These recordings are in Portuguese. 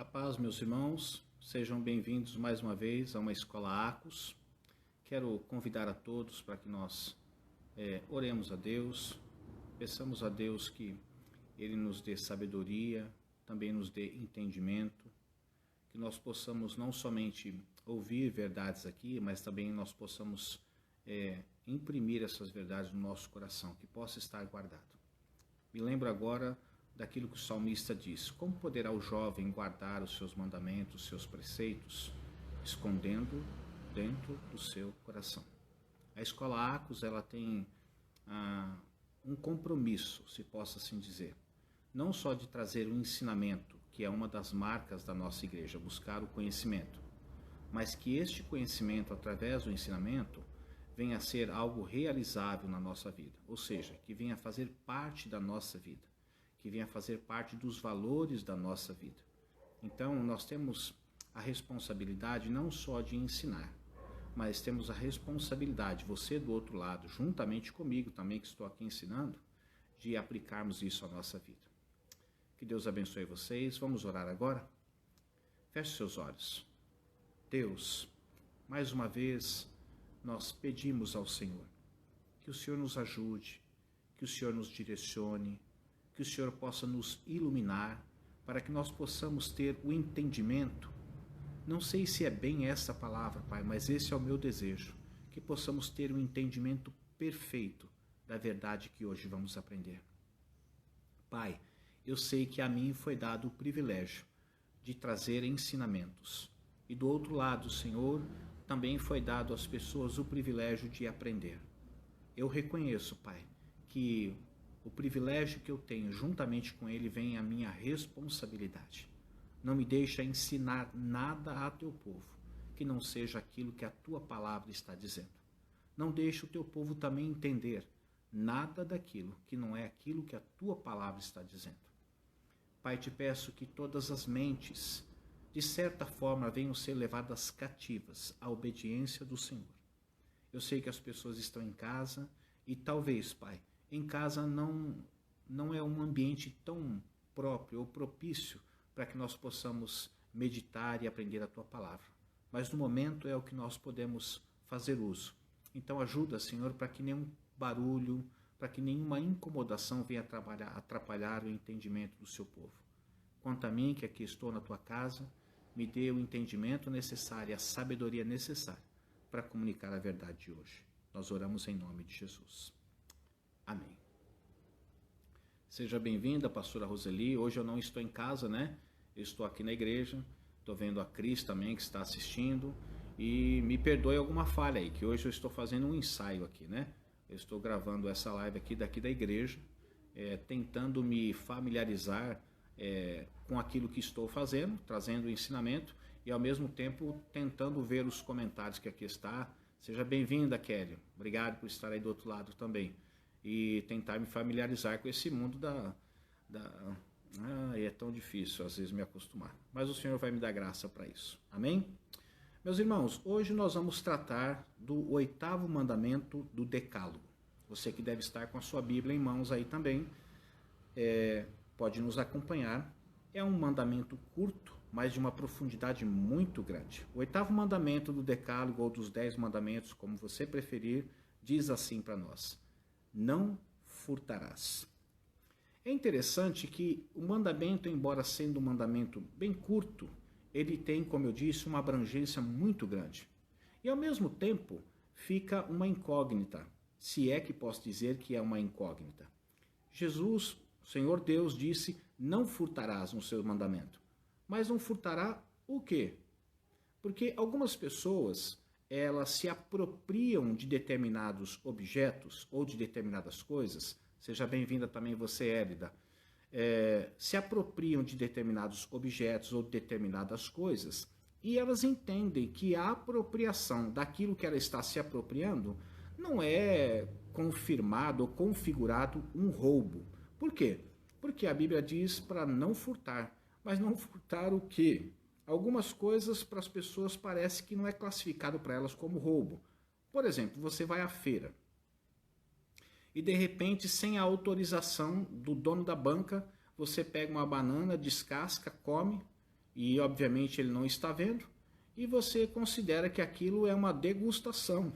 A paz, meus irmãos, sejam bem-vindos mais uma vez a uma escola Acos. Quero convidar a todos para que nós oremos a Deus, peçamos a Deus que Ele nos dê sabedoria, também nos dê entendimento, que nós possamos não somente ouvir verdades aqui, mas também nós possamos imprimir essas verdades no nosso coração, que possa estar guardado. Me lembro agora daquilo que o salmista diz: como poderá o jovem guardar os seus mandamentos, os seus preceitos, escondendo dentro do seu coração? A escola Acos, ela tem um compromisso, se possa assim dizer, não só de trazer o ensinamento, que é uma das marcas da nossa igreja, buscar o conhecimento, mas que este conhecimento, através do ensinamento, venha a ser algo realizável na nossa vida, ou seja, que venha a fazer parte da nossa vida, que venha a fazer parte dos valores da nossa vida. Então, nós temos a responsabilidade não só de ensinar, mas temos a responsabilidade, você do outro lado, juntamente comigo também, que estou aqui ensinando, de aplicarmos isso à nossa vida. Que Deus abençoe vocês. Vamos orar agora? Feche seus olhos. Deus, mais uma vez, nós pedimos ao Senhor que o Senhor nos ajude, que o Senhor nos direcione, que o Senhor possa nos iluminar, para que nós possamos ter o entendimento. Não sei se é bem essa palavra, Pai, mas esse é o meu desejo, que possamos ter um entendimento perfeito da verdade que hoje vamos aprender. Pai, eu sei que a mim foi dado o privilégio de trazer ensinamentos, e do outro lado, Senhor, também foi dado às pessoas o privilégio de aprender. Eu reconheço, Pai, que o privilégio que eu tenho juntamente com Ele vem a minha responsabilidade. Não me deixa ensinar nada a teu povo que não seja aquilo que a tua palavra está dizendo. Não deixa o teu povo também entender nada daquilo que não é aquilo que a tua palavra está dizendo. Pai, te peço que todas as mentes, de certa forma, venham ser levadas cativas à obediência do Senhor. Eu sei que as pessoas estão em casa e talvez, Pai, em casa não é um ambiente tão próprio ou propício para que nós possamos meditar e aprender a tua palavra. Mas no momento é o que nós podemos fazer uso. Então ajuda, Senhor, para que nenhum barulho, para que nenhuma incomodação venha atrapalhar o entendimento do seu povo. Quanto a mim, que aqui estou na tua casa, me dê o entendimento necessário, a sabedoria necessária para comunicar a verdade de hoje. Nós oramos em nome de Jesus. Amém. Seja bem-vinda, pastora Roseli. Hoje eu não estou em casa, né? Eu estou aqui na igreja. Estou vendo a Cris também, que está assistindo. E me perdoe alguma falha aí, que hoje eu estou fazendo um ensaio aqui, né? Eu estou gravando essa live aqui daqui da igreja, tentando me familiarizar com aquilo que estou fazendo, trazendo o ensinamento e ao mesmo tempo tentando ver os comentários que aqui está. Seja bem-vinda, Kelly. Obrigado por estar aí do outro lado também. E tentar me familiarizar com esse mundo é tão difícil às vezes me acostumar. Mas o Senhor vai me dar graça para isso. Amém? Meus irmãos, hoje nós vamos tratar do 8º mandamento do Decálogo. Você que deve estar com a sua Bíblia em mãos aí também, pode nos acompanhar. É um mandamento curto, mas de uma profundidade muito grande. O 8º mandamento do Decálogo, ou dos 10 mandamentos, como você preferir, diz assim para nós: não furtarás. É interessante que o mandamento, embora sendo um mandamento bem curto, ele tem, como eu disse, uma abrangência muito grande. E ao mesmo tempo fica uma incógnita, se é que posso dizer que é uma incógnita. Jesus, o Senhor Deus, disse: não furtarás no seu mandamento. Mas não furtará o quê? Porque algumas pessoas, elas se apropriam de determinados objetos ou de determinadas coisas. Seja bem-vinda também você, Hélida. Se apropriam de determinados objetos ou de determinadas coisas e elas entendem que a apropriação daquilo que ela está se apropriando não é confirmado ou configurado um roubo. Por quê? Porque a Bíblia diz para não furtar. Mas não furtar o quê? Algumas coisas para as pessoas parece que não é classificado para elas como roubo. Por exemplo, você vai à feira e de repente, sem a autorização do dono da banca, você pega uma banana, descasca, come e obviamente ele não está vendo, e você considera que aquilo é uma degustação.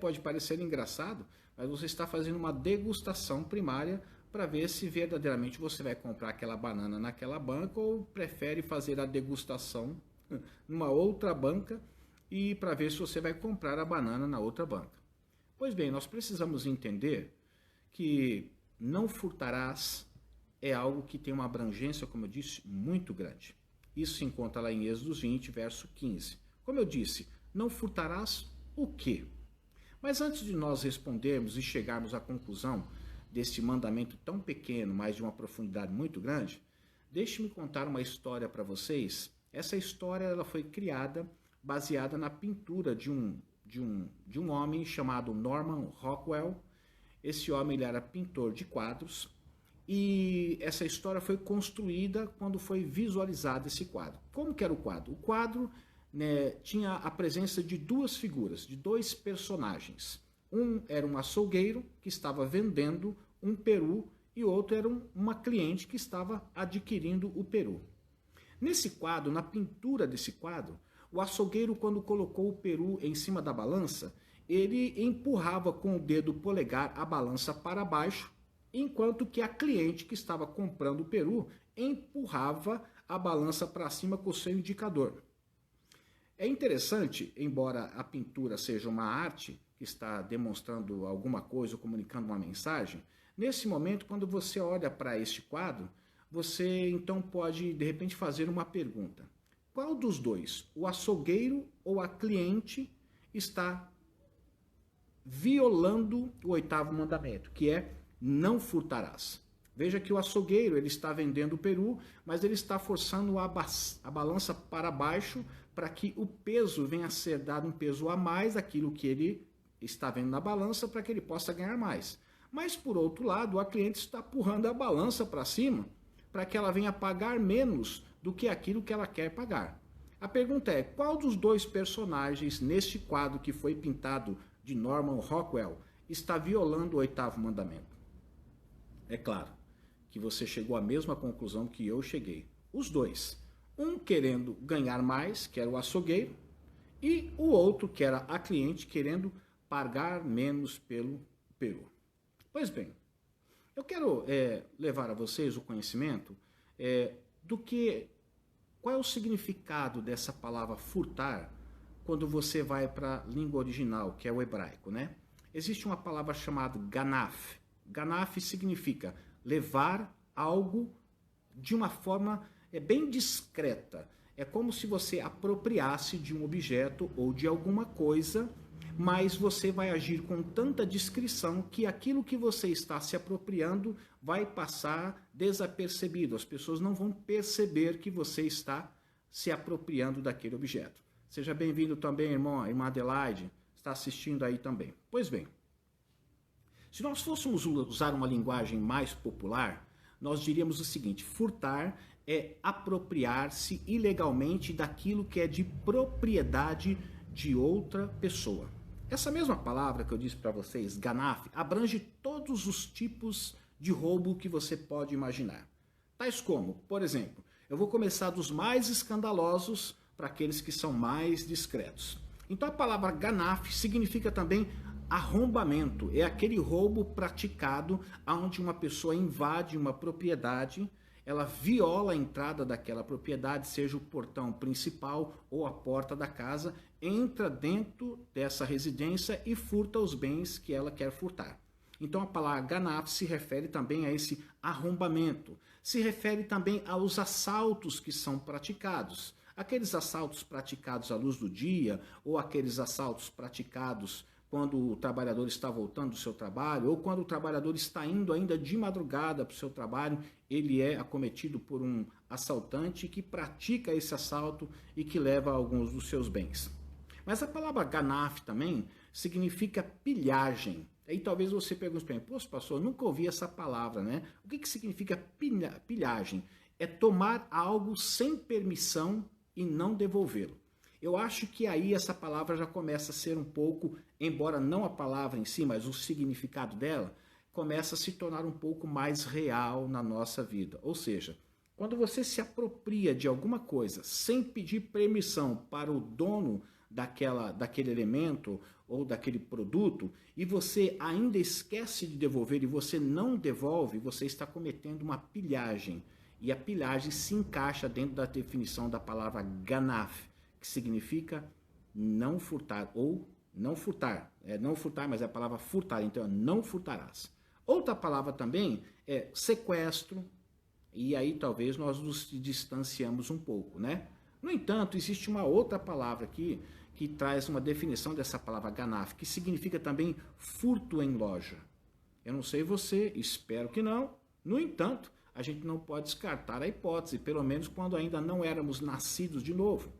Pode parecer engraçado, mas você está fazendo uma degustação primária para ver se verdadeiramente você vai comprar aquela banana naquela banca ou prefere fazer a degustação numa outra banca e para ver se você vai comprar a banana na outra banca. Pois bem, nós precisamos entender que não furtarás é algo que tem uma abrangência, como eu disse, muito grande. Isso se encontra lá em Êxodo 20, verso 15. Como eu disse, não furtarás o quê? Mas antes de nós respondermos e chegarmos à conclusão desse mandamento tão pequeno, mas de uma profundidade muito grande, deixe-me contar uma história para vocês. Essa história ela foi criada baseada na pintura de um homem chamado Norman Rockwell. Esse homem ele era pintor de quadros e essa história foi construída quando foi visualizado esse quadro. Como que era o quadro? O quadro, né, tinha a presença de duas figuras, de dois personagens. Um era um açougueiro que estava vendendo um peru e outro era uma cliente que estava adquirindo o peru. Nesse quadro, na pintura desse quadro, o açougueiro, quando colocou o peru em cima da balança, ele empurrava com o dedo polegar a balança para baixo, enquanto que a cliente que estava comprando o peru empurrava a balança para cima com o seu indicador. É interessante, embora a pintura seja uma arte que está demonstrando alguma coisa ou comunicando uma mensagem, nesse momento, quando você olha para este quadro, você então pode, de repente, fazer uma pergunta. Qual dos dois, o açougueiro ou a cliente, está violando o 8º mandamento, que é não furtarás? Veja que o açougueiro ele está vendendo o peru, mas ele está forçando a balança para baixo para que o peso venha a ser dado um peso a mais daquilo que ele está vendo na balança para que ele possa ganhar mais. Mas, por outro lado, a cliente está empurrando a balança para cima para que ela venha pagar menos do que aquilo que ela quer pagar. A pergunta é, qual dos dois personagens neste quadro que foi pintado de Norman Rockwell está violando o 8º mandamento? É claro que você chegou à mesma conclusão que eu cheguei. Os dois. Um querendo ganhar mais, que era o açougueiro, e o outro, que era a cliente, querendo pagar menos pelo peru. Pois bem, eu quero levar a vocês o conhecimento qual é o significado dessa palavra furtar quando você vai para a língua original, que é o hebraico, né? Existe uma palavra chamada ganaf. Ganaf significa levar algo de uma forma bem discreta. É como se você apropriasse de um objeto ou de alguma coisa, mas você vai agir com tanta discrição que aquilo que você está se apropriando vai passar desapercebido. As pessoas não vão perceber que você está se apropriando daquele objeto. Seja bem-vindo também, irmã Adelaide, está assistindo aí também. Pois bem, se nós fôssemos usar uma linguagem mais popular, nós diríamos o seguinte: furtar é apropriar-se ilegalmente daquilo que é de propriedade de outra pessoa. Essa mesma palavra que eu disse para vocês, ganaf, abrange todos os tipos de roubo que você pode imaginar. Tais como, por exemplo, eu vou começar dos mais escandalosos para aqueles que são mais discretos. Então a palavra ganaf significa também arrombamento. É aquele roubo praticado onde uma pessoa invade uma propriedade, ela viola a entrada daquela propriedade, seja o portão principal ou a porta da casa, entra dentro dessa residência e furta os bens que ela quer furtar. Então a palavra ganaf se refere também a esse arrombamento. Se refere também aos assaltos que são praticados. Aqueles assaltos praticados à luz do dia ou aqueles assaltos praticados quando o trabalhador está voltando do seu trabalho, ou quando o trabalhador está indo ainda de madrugada para o seu trabalho, ele é acometido por um assaltante que pratica esse assalto e que leva alguns dos seus bens. Mas a palavra ganaf também significa pilhagem. Aí talvez você pergunte para mim, poxa, pastor, eu nunca ouvi essa palavra, né? O que significa pilhagem? É tomar algo sem permissão e não devolvê-lo. Eu acho que aí essa palavra já começa a ser um pouco, embora não a palavra em si, mas o significado dela, começa a se tornar um pouco mais real na nossa vida. Ou seja, Quando você se apropria de alguma coisa sem pedir permissão para o dono daquele elemento ou daquele produto e você ainda esquece de devolver e você não devolve, você está cometendo uma pilhagem. E a pilhagem se encaixa dentro da definição da palavra ganaf, que significa não furtar ou não furtar. Não furtar, mas é a palavra furtar, então não furtarás. Outra palavra também é sequestro, e aí talvez nós nos distanciamos um pouco, né? No entanto, existe uma outra palavra aqui que traz uma definição dessa palavra ganaf, que significa também furto em loja. Eu não sei você, espero que não. No entanto, a gente não pode descartar a hipótese, pelo menos quando ainda não éramos nascidos de novo.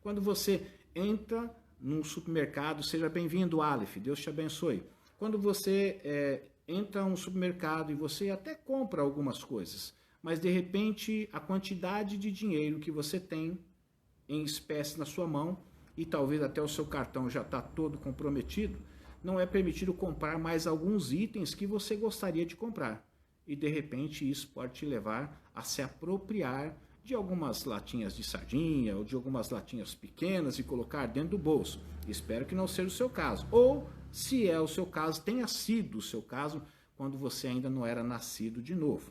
Quando você entra num supermercado, seja bem-vindo, Aleph, Deus te abençoe. Quando você entra num supermercado e você até compra algumas coisas, mas de repente a quantidade de dinheiro que você tem em espécie na sua mão, e talvez até o seu cartão já está todo comprometido, não é permitido comprar mais alguns itens que você gostaria de comprar. E de repente isso pode te levar a se apropriar de algumas latinhas de sardinha ou de algumas latinhas pequenas e colocar dentro do bolso. Espero que não seja o seu caso. Ou, se é o seu caso, tenha sido o seu caso quando você ainda não era nascido de novo.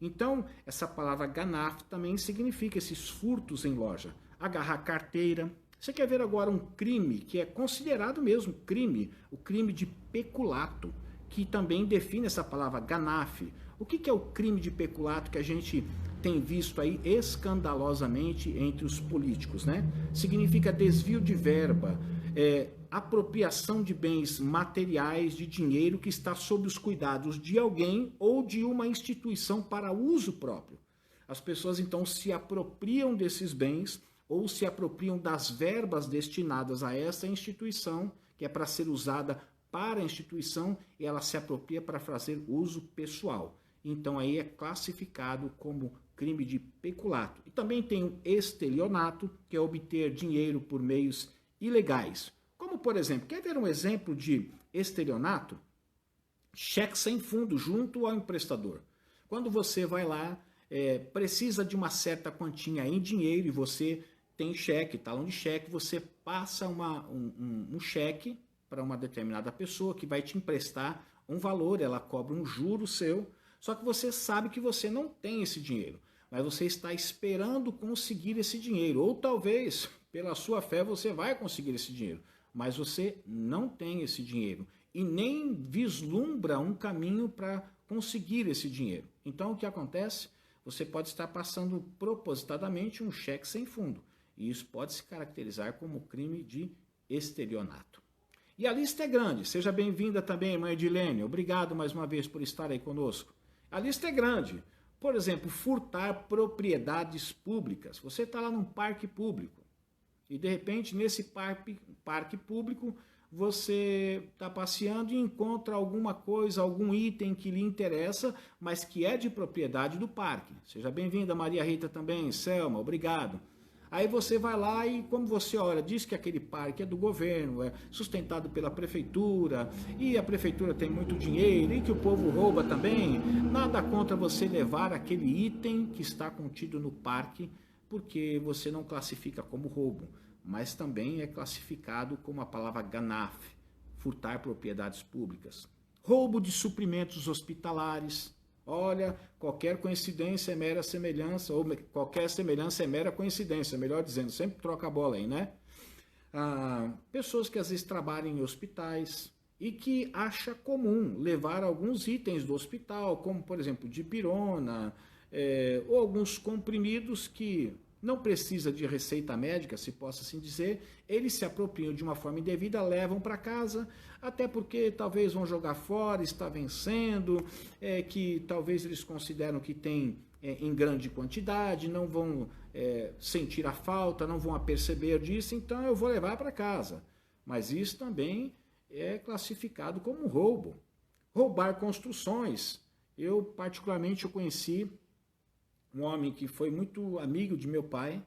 Então, essa palavra ganaf também significa esses furtos em loja. Agarrar carteira. Você quer ver agora um crime que é considerado mesmo crime, o crime de peculato, que também define essa palavra ganaf. O que é o crime de peculato que a gente tem visto aí escandalosamente entre os políticos, né? Significa desvio de verba, apropriação de bens materiais, de dinheiro que está sob os cuidados de alguém ou de uma instituição para uso próprio. As pessoas então se apropriam desses bens ou se apropriam das verbas destinadas a essa instituição, que é para ser usada para a instituição, e ela se apropria para fazer uso pessoal. Então aí é classificado como crime de peculato. E também tem o estelionato, que é obter dinheiro por meios ilegais. Como, por exemplo, quer ver um exemplo de estelionato? Cheque sem fundo junto ao emprestador. Quando você vai lá, precisa de uma certa quantia em dinheiro e você tem cheque, talão de cheque, você passa um cheque para uma determinada pessoa que vai te emprestar um valor, ela cobra um juro seu, só que você sabe que você não tem esse dinheiro, mas você está esperando conseguir esse dinheiro, ou talvez, pela sua fé, você vai conseguir esse dinheiro, mas você não tem esse dinheiro e nem vislumbra um caminho para conseguir esse dinheiro. Então, o que acontece? Você pode estar passando propositadamente um cheque sem fundo, e isso pode se caracterizar como crime de estelionato. E a lista é grande. Seja bem-vinda também, irmã Edilene. Obrigado mais uma vez por estar aí conosco. A lista é grande. Por exemplo, furtar propriedades públicas. Você está lá num parque público e, de repente, nesse parque público, você está passeando e encontra alguma coisa, algum item que lhe interessa, mas que é de propriedade do parque. Seja bem-vinda, Maria Rita também. Selma, obrigado. Aí você vai lá e, como você olha, diz que aquele parque é do governo, é sustentado pela prefeitura, e a prefeitura tem muito dinheiro, e que o povo rouba também. Nada contra você levar aquele item que está contido no parque, porque você não classifica como roubo, mas também é classificado como a palavra ganaf, furtar propriedades públicas. Roubo de suprimentos hospitalares. Olha, qualquer coincidência é mera semelhança, ou qualquer semelhança é mera coincidência, melhor dizendo, sempre troca a bola aí, né? Pessoas que às vezes trabalham em hospitais e que acha comum levar alguns itens do hospital, como por exemplo dipirona, ou alguns comprimidos que não precisa de receita médica, se possa assim dizer, eles se apropriam de uma forma indevida, levam para casa, até porque talvez vão jogar fora, está vencendo, que talvez eles consideram que tem em grande quantidade, não vão sentir a falta, não vão aperceber disso, então eu vou levar para casa. Mas isso também é classificado como roubo. Roubar construções. Eu particularmente conheci um homem que foi muito amigo de meu pai.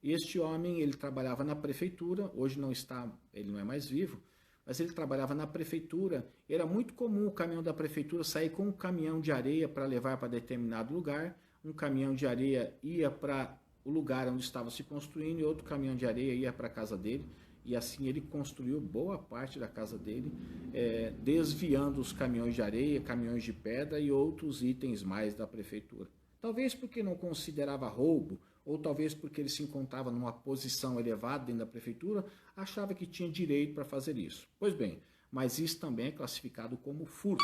Este homem, ele trabalhava na prefeitura, hoje não está, ele não é mais vivo, mas ele trabalhava na prefeitura. Era muito comum o caminhão da prefeitura sair com um caminhão de areia para levar para determinado lugar, um caminhão de areia ia para o lugar onde estava se construindo e outro caminhão de areia ia para a casa dele. E assim ele construiu boa parte da casa dele, desviando os caminhões de areia, caminhões de pedra e outros itens mais da prefeitura. Talvez porque não considerava roubo, ou talvez porque ele se encontrava numa posição elevada dentro da prefeitura, achava que tinha direito para fazer isso. Pois bem, mas isso também é classificado como furto.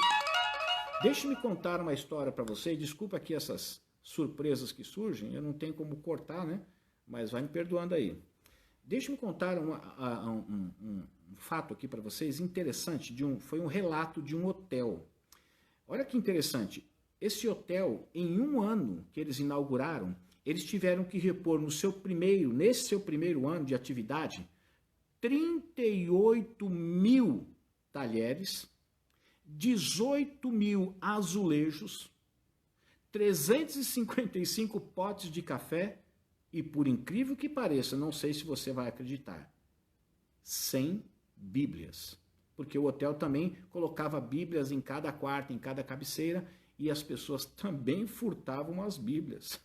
Deixe-me contar uma história para você, desculpa aqui essas surpresas que surgem, eu não tenho como cortar, né? Mas vai me perdoando aí. Deixe-me contar um fato aqui para vocês interessante, foi um relato de um hotel. Olha que interessante, esse hotel, em um ano que eles inauguraram, eles tiveram que repor nesse seu primeiro ano de atividade, 38 mil talheres, 18 mil azulejos, 355 potes de café e, por incrível que pareça, não sei se você vai acreditar, 100 bíblias. Porque o hotel também colocava bíblias em cada quarto, em cada cabeceira, e as pessoas também furtavam as bíblias.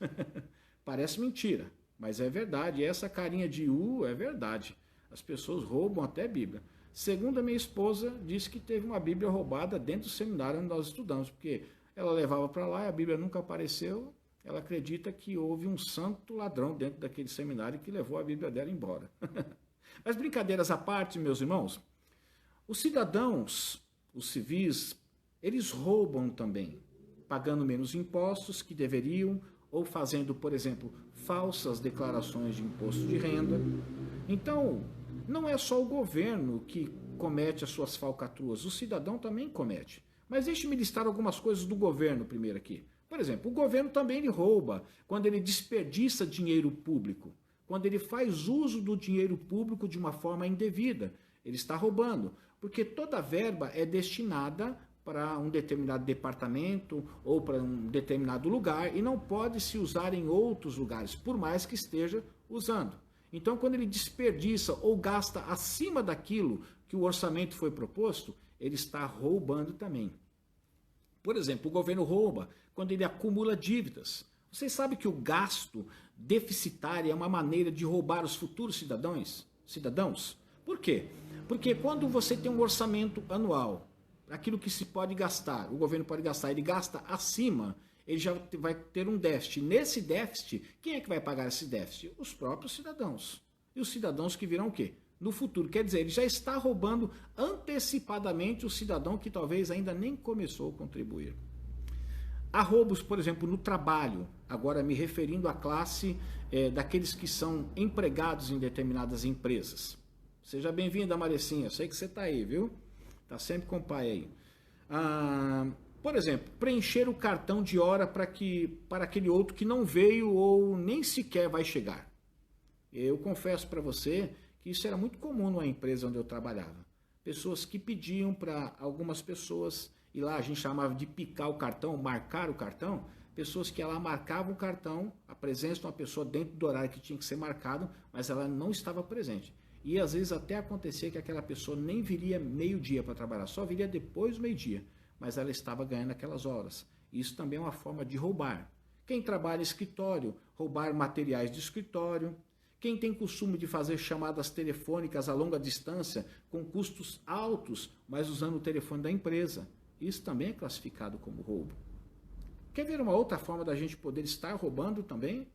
Parece mentira, mas é verdade. Essa carinha de é verdade. As pessoas roubam até Bíblia. Segundo a minha esposa, disse que teve uma Bíblia roubada dentro do seminário onde nós estudamos, porque ela levava para lá e a Bíblia nunca apareceu. Ela acredita que houve um santo ladrão dentro daquele seminário que levou a Bíblia dela embora. Mas brincadeiras à parte, meus irmãos, os cidadãos, os civis, eles roubam também, pagando menos impostos que deveriam, ou fazendo, por exemplo, falsas declarações de imposto de renda. Então, não é só o governo que comete as suas falcatruas, o cidadão também comete. Mas deixe-me listar algumas coisas do governo primeiro aqui. Por exemplo, o governo também ele rouba quando ele desperdiça dinheiro público, quando ele faz uso do dinheiro público de uma forma indevida. Ele está roubando, porque toda verba é destinada para um determinado departamento ou para um determinado lugar e não pode se usar em outros lugares, por mais que esteja usando. Então, quando ele desperdiça ou gasta acima daquilo que o orçamento foi proposto, ele está roubando também. Por exemplo, o governo rouba quando ele acumula dívidas. Vocês sabem que o gasto deficitário é uma maneira de roubar os futuros cidadãos? Por quê? Porque quando você tem um orçamento anual, aquilo que se pode gastar, o governo pode gastar, ele gasta acima, ele já vai ter um déficit. Nesse déficit, quem é que vai pagar esse déficit? Os próprios cidadãos. E os cidadãos que virão o quê? No futuro. Quer dizer, ele já está roubando antecipadamente o cidadão que talvez ainda nem começou a contribuir. Há roubos, por exemplo, no trabalho, agora me referindo à classe daqueles que são empregados em determinadas empresas. Seja bem-vinda, Marecinha, sei que você está aí, viu? Está sempre com o pai aí. Por exemplo, preencher o cartão de hora para aquele outro que não veio ou nem sequer vai chegar. Eu confesso para você que isso era muito comum numa empresa onde eu trabalhava. Pessoas que pediam para algumas pessoas, e lá a gente chamava de picar o cartão, marcar o cartão, pessoas que lá marcavam o cartão, a presença de uma pessoa dentro do horário que tinha que ser marcado, mas ela não estava presente. E às vezes até acontecia que aquela pessoa nem viria meio-dia para trabalhar, só viria depois do meio-dia, mas ela estava ganhando aquelas horas. Isso também é uma forma de roubar. Quem trabalha em escritório, roubar materiais de escritório. Quem tem costume de fazer chamadas telefônicas a longa distância, com custos altos, mas usando o telefone da empresa. Isso também é classificado como roubo. Quer ver uma outra forma da gente poder estar roubando também?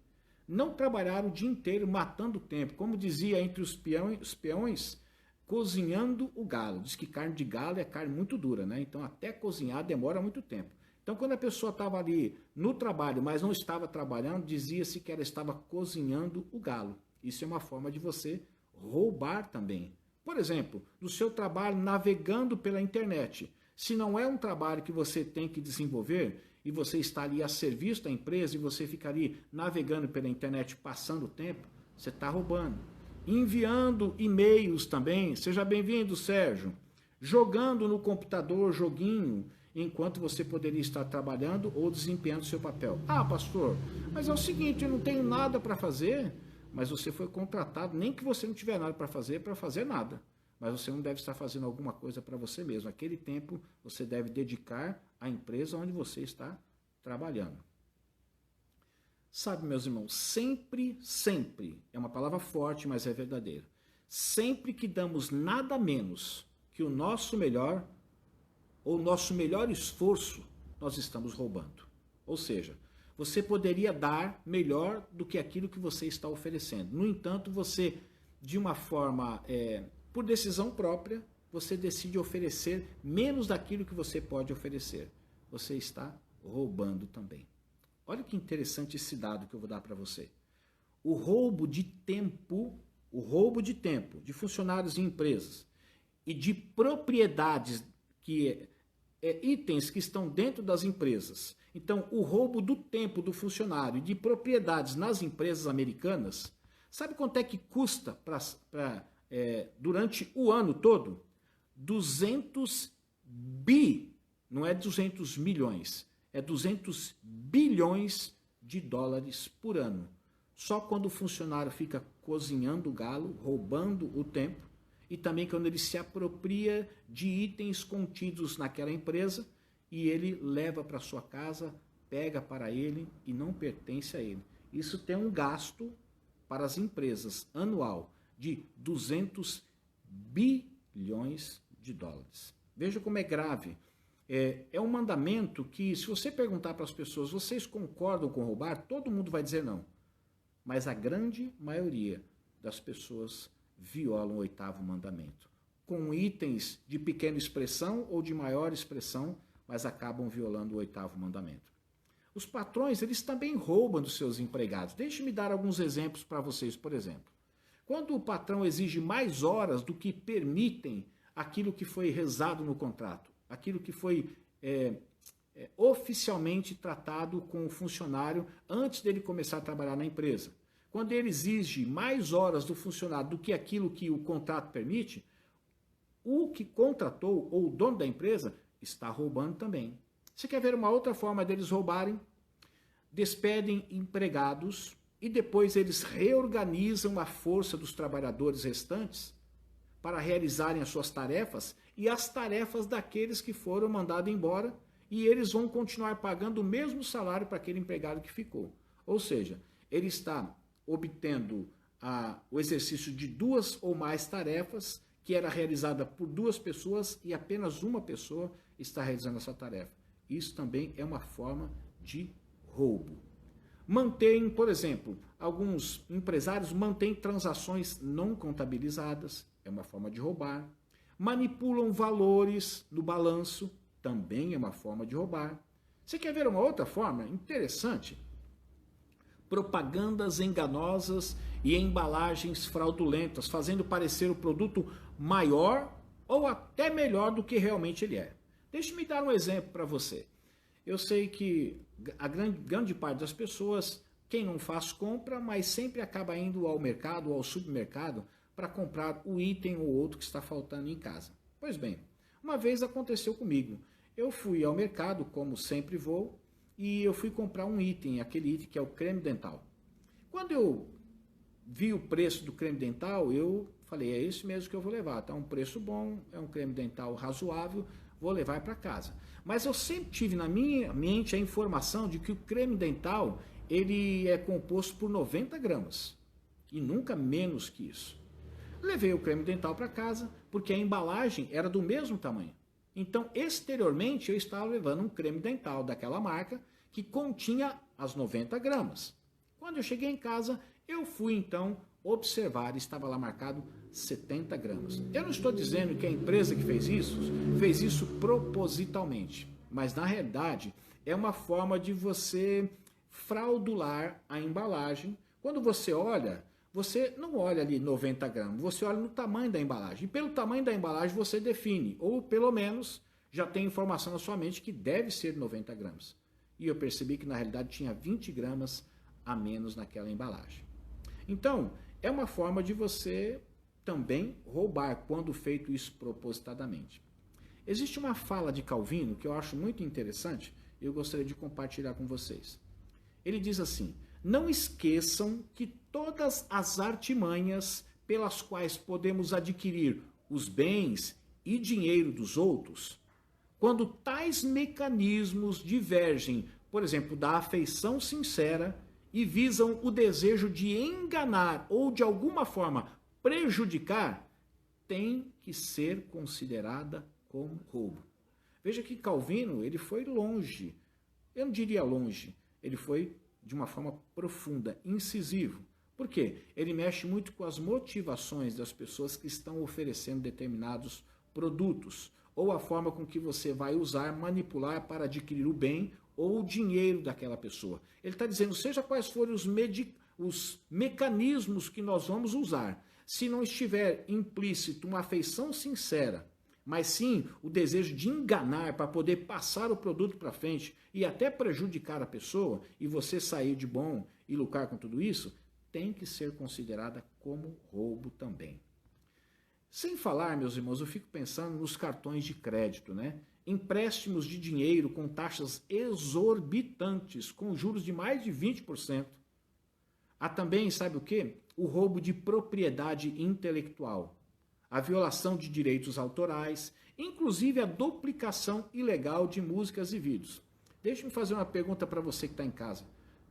Não trabalhar o dia inteiro matando o tempo. Como dizia entre os peões, cozinhando o galo. Diz que carne de galo é carne muito dura, né? Então até cozinhar demora muito tempo. Então quando a pessoa estava ali no trabalho, mas não estava trabalhando, dizia-se que ela estava cozinhando o galo. Isso é uma forma de você roubar também. Por exemplo, no seu trabalho navegando pela internet. Se não é um trabalho que você tem que desenvolver e você está ali a serviço da empresa e você fica ali navegando pela internet passando o tempo, você está roubando. Enviando e-mails também, seja bem-vindo, Sérgio. Jogando no computador joguinho, enquanto você poderia estar trabalhando ou desempenhando seu papel. Ah, pastor, mas é o seguinte, eu não tenho nada para fazer. Mas você foi contratado, nem que você não tiver nada para fazer nada. Mas você não deve estar fazendo alguma coisa para você mesmo. Aquele tempo você deve dedicar à empresa onde você está trabalhando. Sabe, meus irmãos, sempre, sempre, é uma palavra forte, mas é verdadeira. Sempre que damos nada menos que o nosso melhor, ou o nosso melhor esforço, nós estamos roubando. Ou seja, você poderia dar melhor do que aquilo que você está oferecendo. No entanto, você, de uma forma, por decisão própria, você decide oferecer menos daquilo que você pode oferecer. Você está roubando também. Olha que interessante esse dado que eu vou dar para você. O roubo de tempo de funcionários em empresas e de propriedades, que itens que estão dentro das empresas. Então, o roubo do tempo do funcionário e de propriedades nas empresas americanas, sabe quanto é que custa durante o ano todo? 200 bi, não é 200 milhões, é 200 bilhões de dólares por ano. Só quando o funcionário fica cozinhando o galo, roubando o tempo, e também quando ele se apropria de itens contidos naquela empresa e ele leva para sua casa, pega para ele e não pertence a ele. Isso tem um gasto para as empresas anual de 200 bilhões de dólares. Veja como é grave. É um mandamento que, se você perguntar para as pessoas, vocês concordam com roubar? Todo mundo vai dizer não. Mas a grande maioria das pessoas violam o 8º mandamento, com itens de pequena expressão ou de maior expressão, mas acabam violando o 8º mandamento. Os patrões, eles também roubam dos seus empregados. Deixe-me dar alguns exemplos para vocês, por exemplo. Quando o patrão exige mais horas do que permitem aquilo que foi rezado no contrato, aquilo que foi oficialmente tratado com o funcionário antes dele começar a trabalhar na empresa. Quando ele exige mais horas do funcionário do que aquilo que o contrato permite, o que contratou ou o dono da empresa está roubando também. Você quer ver uma outra forma deles roubarem? Despedem empregados e depois eles reorganizam a força dos trabalhadores restantes para realizarem as suas tarefas e as tarefas daqueles que foram mandados embora, e eles vão continuar pagando o mesmo salário para aquele empregado que ficou. Ou seja, ele está obtendo o exercício de 2 ou mais tarefas que era realizada por 2 pessoas e apenas uma pessoa está realizando essa tarefa. Isso também é uma forma de roubo. Mantém, por exemplo, alguns empresários mantêm transações não contabilizadas, é uma forma de roubar. Manipulam valores no balanço, também é uma forma de roubar. Você quer ver uma outra forma interessante? Propagandas enganosas e embalagens fraudulentas, fazendo parecer o produto maior ou até melhor do que realmente ele é. Deixe-me dar um exemplo para você. Eu sei que a grande parte das pessoas, quem não faz compra, mas sempre acaba indo ao mercado ou ao supermercado para comprar o item ou outro que está faltando em casa. Pois bem, uma vez aconteceu comigo. Eu fui ao mercado, como sempre vou, e eu fui comprar um item, aquele item que é o creme dental. Quando eu vi o preço do creme dental, eu falei, é esse mesmo que eu vou levar, tá um preço bom, é um creme dental razoável, vou levar para casa. Mas eu sempre tive na minha mente a informação de que o creme dental, ele é composto por 90 gramas, e nunca menos que isso. Levei o creme dental para casa, porque a embalagem era do mesmo tamanho. Então, exteriormente, eu estava levando um creme dental daquela marca que continha as 90 gramas. Quando eu cheguei em casa, eu fui então observar, estava lá marcado 70 gramas. Eu não estou dizendo que a empresa que fez isso propositalmente, mas na realidade é uma forma de você fraudular a embalagem. Quando você olha, você não olha ali 90 gramas, você olha no tamanho da embalagem. E pelo tamanho da embalagem você define, ou pelo menos já tem informação na sua mente que deve ser 90 gramas. E eu percebi que na realidade tinha 20 gramas a menos naquela embalagem. Então, é uma forma de você também roubar, quando feito isso propositadamente. Existe uma fala de Calvino que eu acho muito interessante e eu gostaria de compartilhar com vocês. Ele diz assim: não esqueçam que todas as artimanhas pelas quais podemos adquirir os bens e dinheiro dos outros, quando tais mecanismos divergem, por exemplo, da afeição sincera e visam o desejo de enganar ou de alguma forma prejudicar, tem que ser considerada como roubo. Veja que Calvino, ele foi longe, eu não diria longe, ele foi de uma forma profunda, incisivo. Por quê? Ele mexe muito com as motivações das pessoas que estão oferecendo determinados produtos, ou a forma com que você vai usar, manipular para adquirir o bem ou o dinheiro daquela pessoa. Ele está dizendo, seja quais forem os mecanismos que nós vamos usar, se não estiver implícito uma afeição sincera, mas sim o desejo de enganar para poder passar o produto para frente e até prejudicar a pessoa, e você sair de bom e lucrar com tudo isso, tem que ser considerada como roubo também. Sem falar, meus irmãos, eu fico pensando nos cartões de crédito, né? Empréstimos de dinheiro com taxas exorbitantes, com juros de mais de 20%. Há também, sabe o quê? O roubo de propriedade intelectual, a violação de direitos autorais, inclusive a duplicação ilegal de músicas e vídeos. Deixa-me fazer uma pergunta para você que está em casa.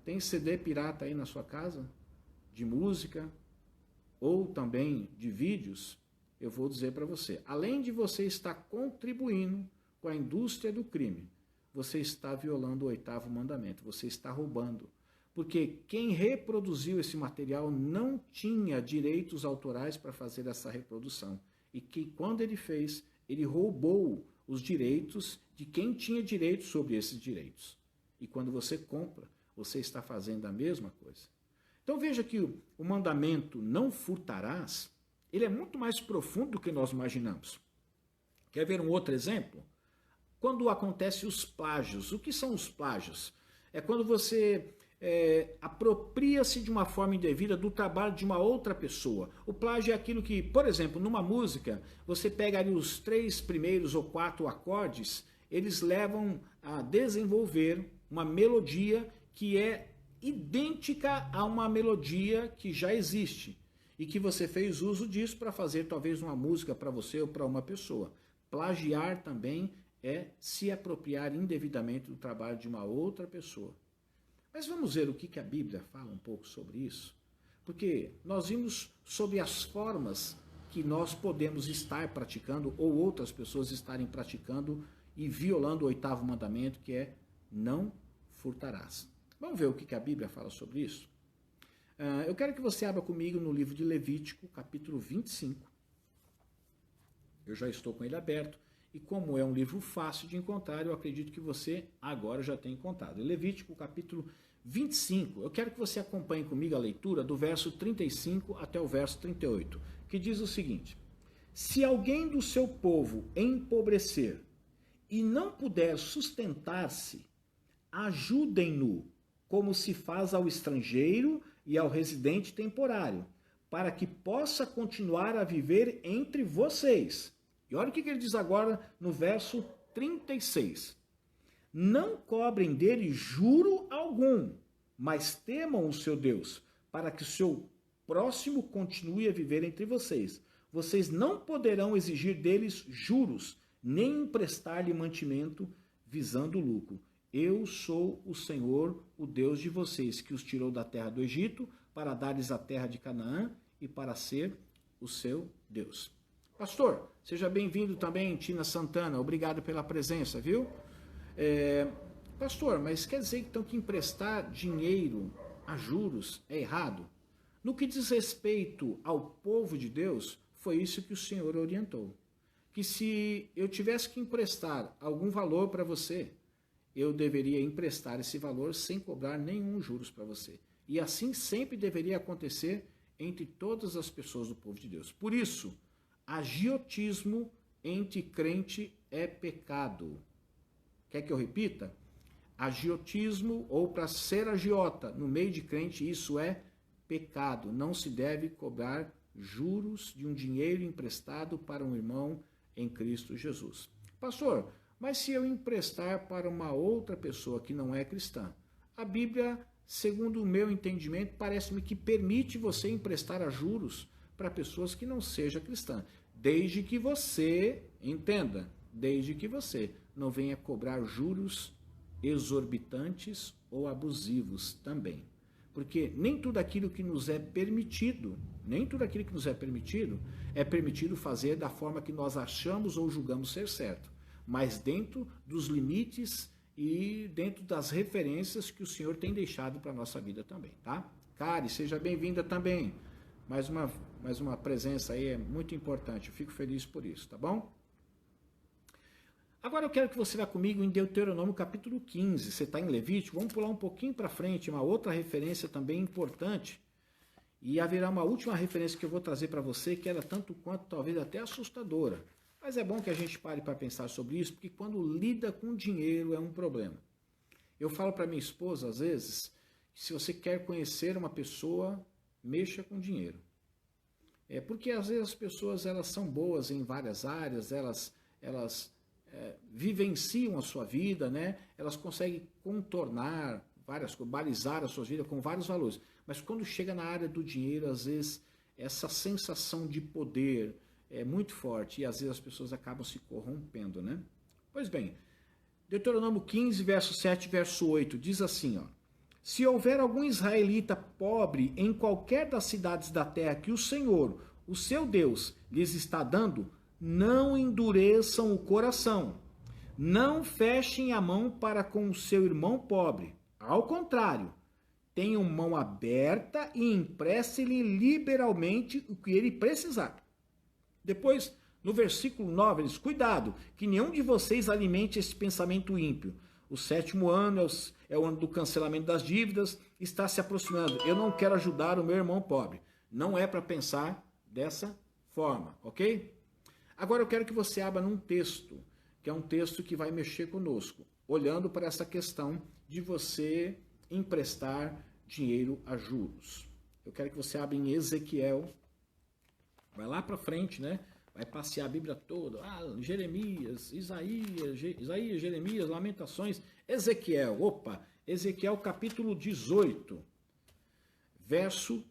Tem CD pirata aí na sua casa? De música ou também de vídeos? Eu vou dizer para você, além de você estar contribuindo com a indústria do crime, você está violando o 8º mandamento, você está roubando. Porque quem reproduziu esse material não tinha direitos autorais para fazer essa reprodução. E que quando ele fez, ele roubou os direitos de quem tinha direito sobre esses direitos. E quando você compra, você está fazendo a mesma coisa. Então veja que o mandamento não furtarás, ele é muito mais profundo do que nós imaginamos. Quer ver um outro exemplo? Quando acontecem os plágios. O que são os plágios? É quando você apropria-se de uma forma indevida do trabalho de uma outra pessoa. O plágio é aquilo que, por exemplo, numa música, você pega ali os 3 primeiros ou 4 acordes, eles levam a desenvolver uma melodia que é idêntica a uma melodia que já existe e que você fez uso disso para fazer talvez uma música para você ou para uma pessoa. Plagiar também é se apropriar indevidamente do trabalho de uma outra pessoa. Mas vamos ver o que a Bíblia fala um pouco sobre isso? Porque nós vimos sobre as formas que nós podemos estar praticando ou outras pessoas estarem praticando e violando o 8º mandamento, que é não furtarás. Vamos ver o que a Bíblia fala sobre isso? Eu quero que você abra comigo no livro de Levítico, capítulo 25. Eu já estou com ele aberto. E como é um livro fácil de encontrar, eu acredito que você agora já tem encontrado. Levítico, capítulo 25. Eu quero que você acompanhe comigo a leitura do verso 35 até o verso 38, que diz o seguinte: se alguém do seu povo empobrecer e não puder sustentar-se, ajudem-no, como se faz ao estrangeiro e ao residente temporário, para que possa continuar a viver entre vocês. E olha o que ele diz agora no verso 36. Não cobrem dele juro algum, mas temam o seu Deus, para que o seu próximo continue a viver entre vocês. Vocês não poderão exigir deles juros, nem emprestar-lhe mantimento visando lucro. Eu sou o Senhor, o Deus de vocês, que os tirou da terra do Egito, para dar-lhes a terra de Canaã e para ser o seu Deus. Pastor, seja bem-vindo também, Tina Santana. Obrigado pela presença, viu? Pastor, mas quer dizer então que emprestar dinheiro a juros é errado? No que diz respeito ao povo de Deus, foi isso que o Senhor orientou. Que se eu tivesse que emprestar algum valor para você, eu deveria emprestar esse valor sem cobrar nenhum juros para você. E assim sempre deveria acontecer entre todas as pessoas do povo de Deus. Por isso, agiotismo entre crente é pecado. Quer que eu repita? Agiotismo, ou para ser agiota no meio de crente, isso é pecado. Não se deve cobrar juros de um dinheiro emprestado para um irmão em Cristo Jesus. Pastor, mas se eu emprestar para uma outra pessoa que não é cristã, a Bíblia, segundo o meu entendimento, parece-me que permite você emprestar a juros para pessoas que não sejam cristãs. Desde que você, entenda, desde que você não venha cobrar juros exorbitantes ou abusivos também. Porque nem tudo aquilo que nos é permitido, é permitido fazer da forma que nós achamos ou julgamos ser certo, mas dentro dos limites e dentro das referências que o Senhor tem deixado para a nossa vida também, tá? Kari, seja bem-vinda também. Mais uma presença aí é muito importante, eu fico feliz por isso, tá bom? Agora eu quero que você vá comigo em Deuteronômio capítulo 15, você está em Levítico, vamos pular um pouquinho para frente, uma outra referência também importante, e haverá uma última referência que eu vou trazer para você, que era tanto quanto talvez até assustadora, mas é bom que a gente pare para pensar sobre isso, porque quando lida com dinheiro é um problema. Eu falo para minha esposa, às vezes, que se você quer conhecer uma pessoa, mexa com dinheiro. Porque às vezes as pessoas elas são boas em várias áreas, elas vivenciam a sua vida, né? Elas conseguem contornar várias coisas, balizar a sua vida com vários valores. Mas quando chega na área do dinheiro, às vezes essa sensação de poder é muito forte e às vezes as pessoas acabam se corrompendo, né? Pois bem, Deuteronômio 15, verso 7, verso 8, diz assim, ó: se houver algum israelita pobre em qualquer das cidades da terra que o Senhor, o seu Deus, lhes está dando, não endureçam o coração, não fechem a mão para com o seu irmão pobre. Ao contrário, tenham mão aberta e emprestem-lhe liberalmente o que ele precisar. Depois, no versículo 9, eles, cuidado, que nenhum de vocês alimente esse pensamento ímpio. O 7º ano é o ano do cancelamento das dívidas, está se aproximando. Eu não quero ajudar o meu irmão pobre. Não é para pensar dessa forma, ok? Agora eu quero que você abra num texto, que é um texto que vai mexer conosco, olhando para essa questão de você emprestar dinheiro a juros. Eu quero que você abra em Ezequiel, vai lá para frente, né? Vai passear a Bíblia toda, Jeremias, Isaías, Jeremias, Lamentações, Ezequiel, Ezequiel capítulo 18, verso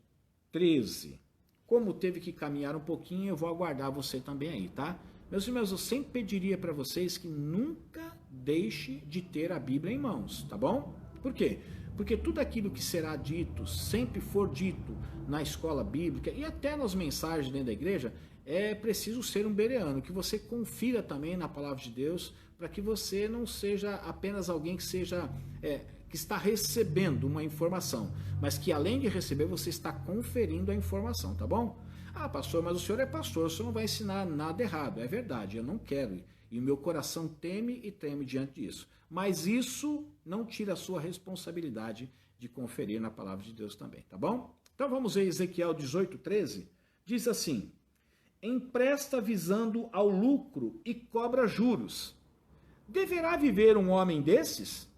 13. Como teve que caminhar um pouquinho, eu vou aguardar você também aí, tá? Meus irmãos, eu sempre pediria para vocês que nunca deixe de ter a Bíblia em mãos, tá bom? Por quê? Porque tudo aquilo que será dito, sempre for dito na escola bíblica e até nas mensagens dentro da igreja, é preciso ser um bereano, que você confira também na palavra de Deus, para que você não seja apenas alguém que está recebendo uma informação, mas que além de receber, você está conferindo a informação, tá bom? Pastor, mas o senhor é pastor, o senhor não vai ensinar nada errado. É verdade, eu não quero. E o meu coração teme e treme diante disso. Mas isso não tira a sua responsabilidade de conferir na palavra de Deus também, tá bom? Então vamos ver Ezequiel 18:13. Diz assim: empresta visando ao lucro e cobra juros. Deverá viver um homem desses?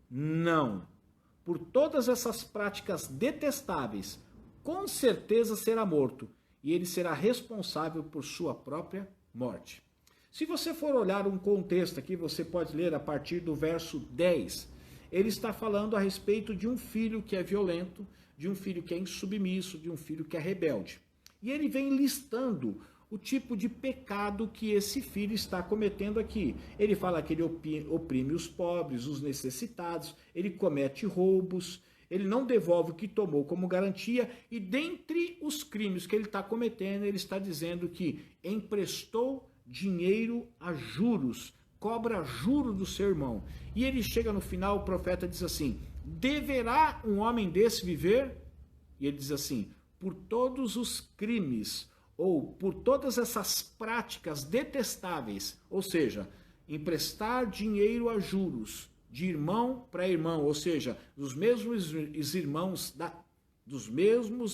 Não. Por todas essas práticas detestáveis, com certeza será morto, e ele será responsável por sua própria morte. Se você for olhar um contexto aqui, você pode ler a partir do verso 10. Ele está falando a respeito de um filho que é violento, de um filho que é insubmisso, de um filho que é rebelde. E ele vem listando o tipo de pecado que esse filho está cometendo aqui. Ele fala que ele oprime os pobres, os necessitados, ele comete roubos, ele não devolve o que tomou como garantia, e dentre os crimes que ele está cometendo, ele está dizendo que emprestou dinheiro a juros, cobra juro do seu irmão. E ele chega no final, o profeta diz assim: deverá um homem desse viver? E ele diz assim: por todos os crimes, ou por todas essas práticas detestáveis, ou seja, emprestar dinheiro a juros, de irmão para irmão, ou seja, dos mesmos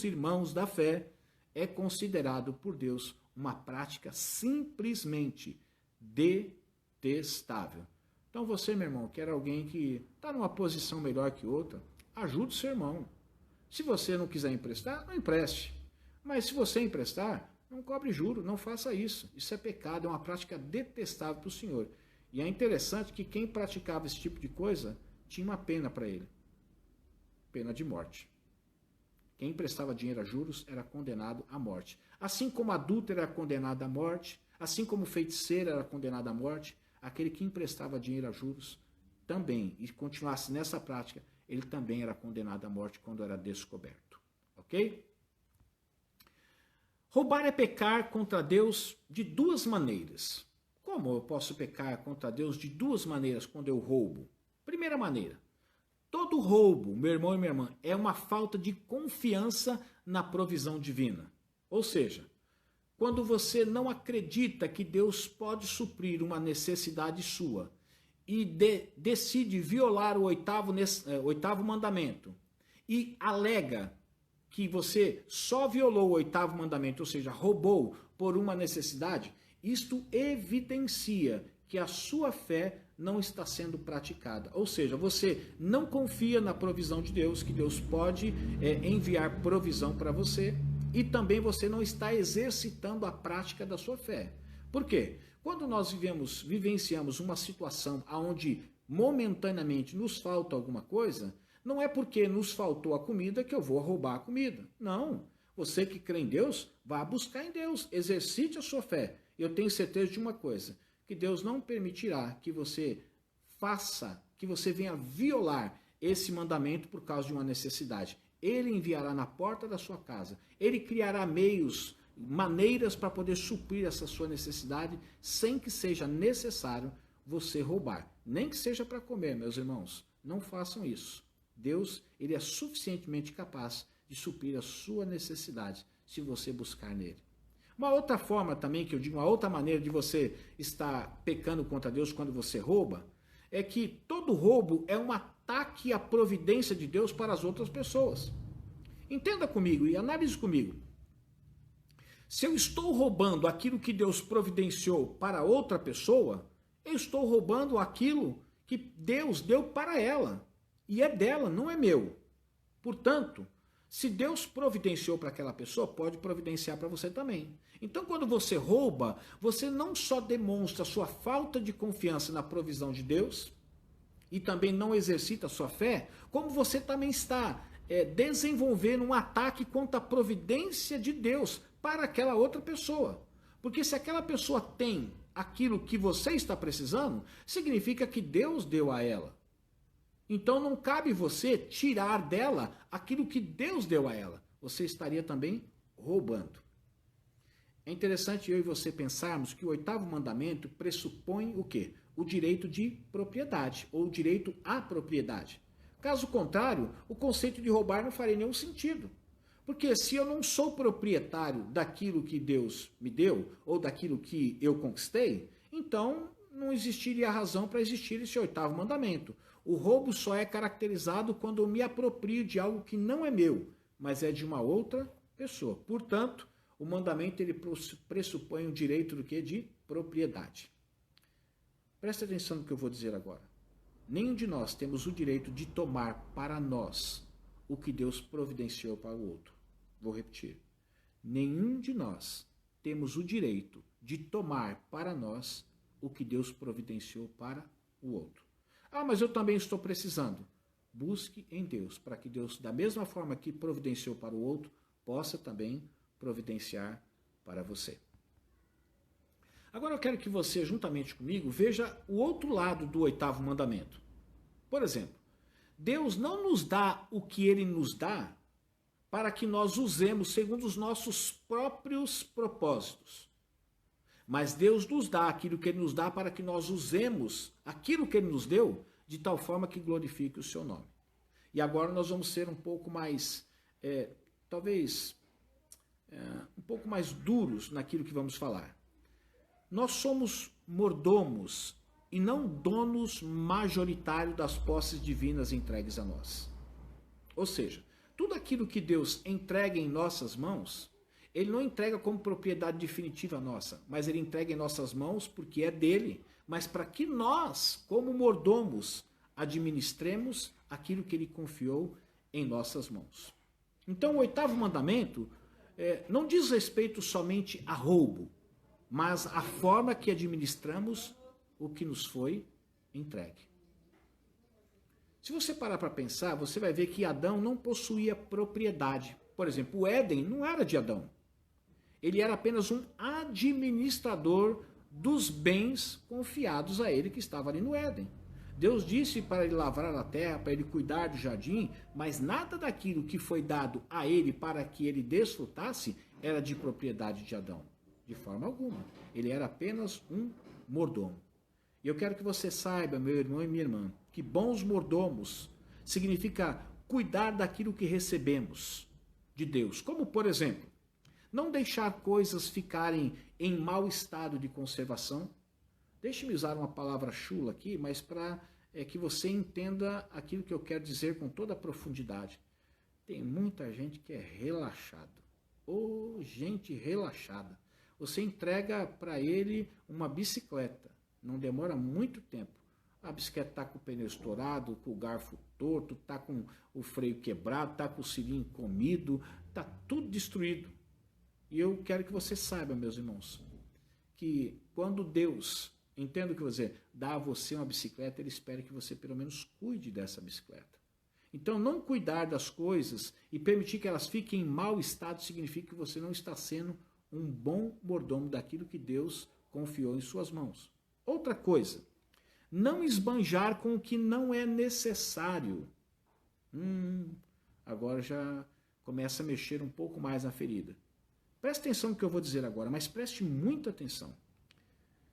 irmãos da fé, é considerado por Deus uma prática simplesmente detestável. Então você, meu irmão, quer alguém que está numa posição melhor que outra, ajude o seu irmão. Se você não quiser emprestar, não empreste. Mas se você emprestar, não cobre juro, não faça isso. Isso é pecado, é uma prática detestável para o Senhor. E é interessante que quem praticava esse tipo de coisa tinha uma pena para ele. Pena de morte. Quem emprestava dinheiro a juros era condenado à morte. Assim como adúltero era condenado à morte, assim como feiticeiro era condenado à morte, aquele que emprestava dinheiro a juros também, e continuasse nessa prática, ele também era condenado à morte quando era descoberto. Ok? Roubar é pecar contra Deus de duas maneiras. Como eu posso pecar contra Deus de duas maneiras quando eu roubo? Primeira maneira, todo roubo, meu irmão e minha irmã, é uma falta de confiança na provisão divina. Ou seja, quando você não acredita que Deus pode suprir uma necessidade sua e decide violar o oitavo mandamento e alega que você só violou o oitavo mandamento, ou seja, roubou por uma necessidade, isto evidencia que a sua fé não está sendo praticada. Ou seja, você não confia na provisão de Deus, que Deus pode enviar provisão para você, e também você não está exercitando a prática da sua fé. Por quê? Quando nós vivenciamos uma situação onde momentaneamente nos falta alguma coisa, não é porque nos faltou a comida que eu vou roubar a comida. Não. Você que crê em Deus, vá buscar em Deus, exercite a sua fé. Eu tenho certeza de uma coisa, que Deus não permitirá que você venha violar esse mandamento por causa de uma necessidade. Ele enviará na porta da sua casa, ele criará maneiras para poder suprir essa sua necessidade, sem que seja necessário você roubar. Nem que seja para comer, meus irmãos. Não façam isso. Deus, ele é suficientemente capaz de suprir a sua necessidade, se você buscar nele. Uma outra forma também, que eu digo, uma outra maneira de você estar pecando contra Deus quando você rouba, é que todo roubo é um ataque à providência de Deus para as outras pessoas. Entenda comigo e analise comigo. Se eu estou roubando aquilo que Deus providenciou para outra pessoa, eu estou roubando aquilo que Deus deu para ela. E é dela, não é meu. Portanto, se Deus providenciou para aquela pessoa, pode providenciar para você também. Então, quando você rouba, você não só demonstra a sua falta de confiança na provisão de Deus, e também não exercita a sua fé, como você também está desenvolvendo um ataque contra a providência de Deus para aquela outra pessoa. Porque se aquela pessoa tem aquilo que você está precisando, significa que Deus deu a ela. Então não cabe você tirar dela aquilo que Deus deu a ela. Você estaria também roubando. É interessante eu e você pensarmos que o oitavo mandamento pressupõe o quê? O direito de propriedade, ou o direito à propriedade. Caso contrário, o conceito de roubar não faria nenhum sentido. Porque se eu não sou proprietário daquilo que Deus me deu, ou daquilo que eu conquistei, então não existiria razão para existir esse oitavo mandamento. O roubo só é caracterizado quando eu me aproprio de algo que não é meu, mas é de uma outra pessoa. Portanto, o mandamento ele pressupõe o direito do quê? De propriedade. Preste atenção no que eu vou dizer agora. Nenhum de nós temos o direito de tomar para nós o que Deus providenciou para o outro. Vou repetir. Nenhum de nós temos o direito de tomar para nós o que Deus providenciou para o outro. Ah, mas eu também estou precisando. Busque em Deus, para que Deus, da mesma forma que providenciou para o outro, possa também providenciar para você. Agora eu quero que você, juntamente comigo, veja o outro lado do oitavo mandamento. Por exemplo, Deus não nos dá o que Ele nos dá para que nós usemos segundo os nossos próprios propósitos. Mas Deus nos dá aquilo que Ele nos dá para que nós usemos aquilo que Ele nos deu de tal forma que glorifique o seu nome. E agora nós vamos ser um pouco mais, um pouco mais duros naquilo que vamos falar. Nós somos mordomos e não donos majoritários das posses divinas entregues a nós. Ou seja, tudo aquilo que Deus entrega em nossas mãos, Ele não entrega como propriedade definitiva nossa, mas Ele entrega em nossas mãos porque é dele, mas para que nós, como mordomos, administremos aquilo que Ele confiou em nossas mãos. Então o oitavo mandamento não diz respeito somente a roubo, mas a forma que administramos o que nos foi entregue. Se você parar para pensar, você vai ver que Adão não possuía propriedade. Por exemplo, o Éden não era de Adão. Ele era apenas um administrador dos bens confiados a ele que estava ali no Éden. Deus disse para ele lavrar a terra, para ele cuidar do jardim, mas nada daquilo que foi dado a ele para que ele desfrutasse era de propriedade de Adão. De forma alguma. Ele era apenas um mordomo. E eu quero que você saiba, meu irmão e minha irmã, que bons mordomos significa cuidar daquilo que recebemos de Deus. Como, por exemplo, não deixar coisas ficarem em mau estado de conservação. Deixe-me usar uma palavra chula aqui, mas para que você entenda aquilo que eu quero dizer com toda a profundidade. Tem muita gente que é relaxado. Ô, gente relaxada. Você entrega para ele uma bicicleta. Não demora muito tempo. A bicicleta está com o pneu estourado, com o garfo torto, está com o freio quebrado, está com o cilindro comido, está tudo destruído. E eu quero que você saiba, meus irmãos, que quando Deus, entenda o que eu vou dizer, dá a você uma bicicleta, Ele espera que você pelo menos cuide dessa bicicleta. Então, não cuidar das coisas e permitir que elas fiquem em mau estado significa que você não está sendo um bom mordomo daquilo que Deus confiou em suas mãos. Outra coisa, não esbanjar com o que não é necessário. Agora já começa a mexer um pouco mais na ferida. Preste atenção no que eu vou dizer agora, mas preste muita atenção.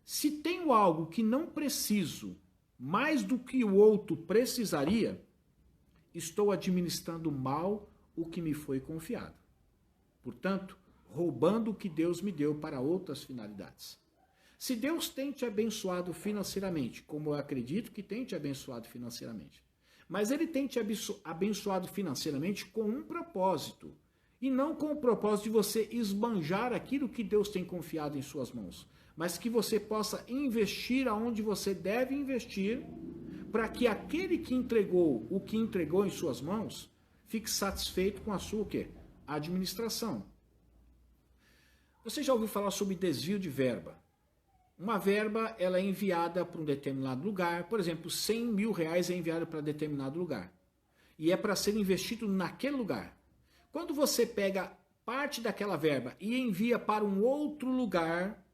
Se tenho algo que não preciso mais do que o outro precisaria, estou administrando mal o que me foi confiado. Portanto, roubando o que Deus me deu para outras finalidades. Se Deus tem te abençoado financeiramente, como eu acredito que tem te abençoado financeiramente, mas Ele tem te abençoado financeiramente com um propósito, e não com o propósito de você esbanjar aquilo que Deus tem confiado em suas mãos, mas que você possa investir aonde você deve investir, para que aquele que entregou o que entregou em suas mãos fique satisfeito com a sua o quê? Administração. Você já ouviu falar sobre desvio de verba? Uma verba ela é enviada para um determinado lugar, por exemplo, 100 mil reais é enviado para determinado lugar, e é para ser investido naquele lugar. Quando você pega parte daquela verba e envia para um outro lugar,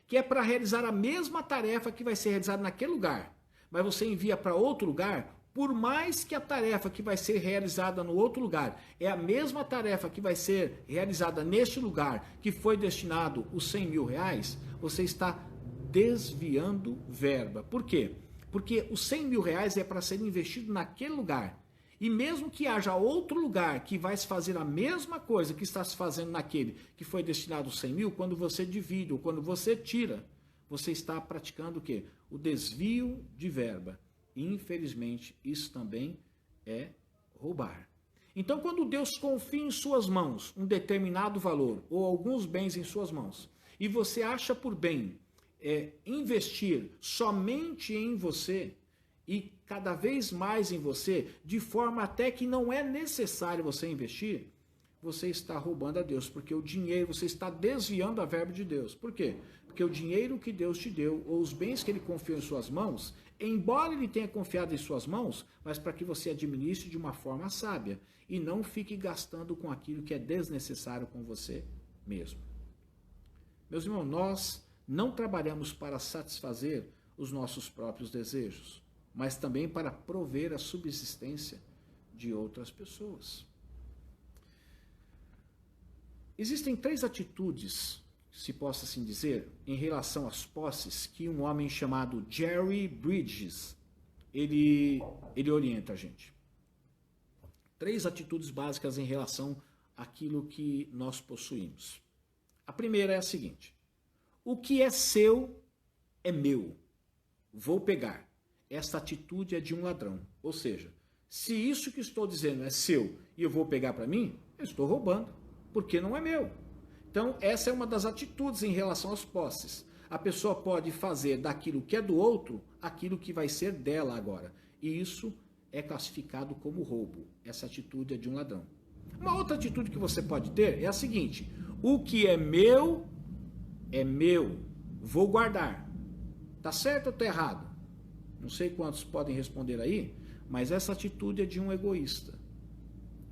que é para realizar a mesma tarefa que vai ser realizada naquele lugar, mas você envia para outro lugar, por mais que a tarefa que vai ser realizada no outro lugar é a mesma tarefa que vai ser realizada neste lugar, que foi destinado os 100 mil reais, você está desviando verba. Por quê? Porque os 100 mil reais é para ser investido naquele lugar. E mesmo que haja outro lugar que vai se fazer a mesma coisa que está se fazendo naquele que foi destinado os 100 mil, quando você divide ou quando você tira, você está praticando o quê? O desvio de verba. Infelizmente, isso também é roubar. Então, quando Deus confia em suas mãos um determinado valor ou alguns bens em suas mãos, e você acha por bem investir somente em você e cada vez mais em você, de forma até que não é necessário você investir, você está roubando a Deus, porque o dinheiro, você está desviando a verba de Deus. Por quê? Porque o dinheiro que Deus te deu, ou os bens que Ele confiou em suas mãos, embora Ele tenha confiado em suas mãos, mas para que você administre de uma forma sábia, e não fique gastando com aquilo que é desnecessário com você mesmo. Meus irmãos, nós não trabalhamos para satisfazer os nossos próprios desejos, mas também para prover a subsistência de outras pessoas. Existem 3 atitudes, se possa assim dizer, em relação às posses, que um homem chamado Jerry Bridges, ele orienta a gente. 3 atitudes básicas em relação àquilo que nós possuímos. A primeira é a seguinte: o que é seu é meu, vou pegar. Esta atitude é de um ladrão. Ou seja, se isso que estou dizendo é seu e eu vou pegar para mim, eu estou roubando, porque não é meu. Então, essa é uma das atitudes em relação às posses. A pessoa pode fazer daquilo que é do outro, aquilo que vai ser dela agora. E isso é classificado como roubo. Essa atitude é de um ladrão. Uma outra atitude que você pode ter é a seguinte: o que é meu, vou guardar. Tá certo ou tá errado? Não sei quantos podem responder aí, mas essa atitude é de um egoísta.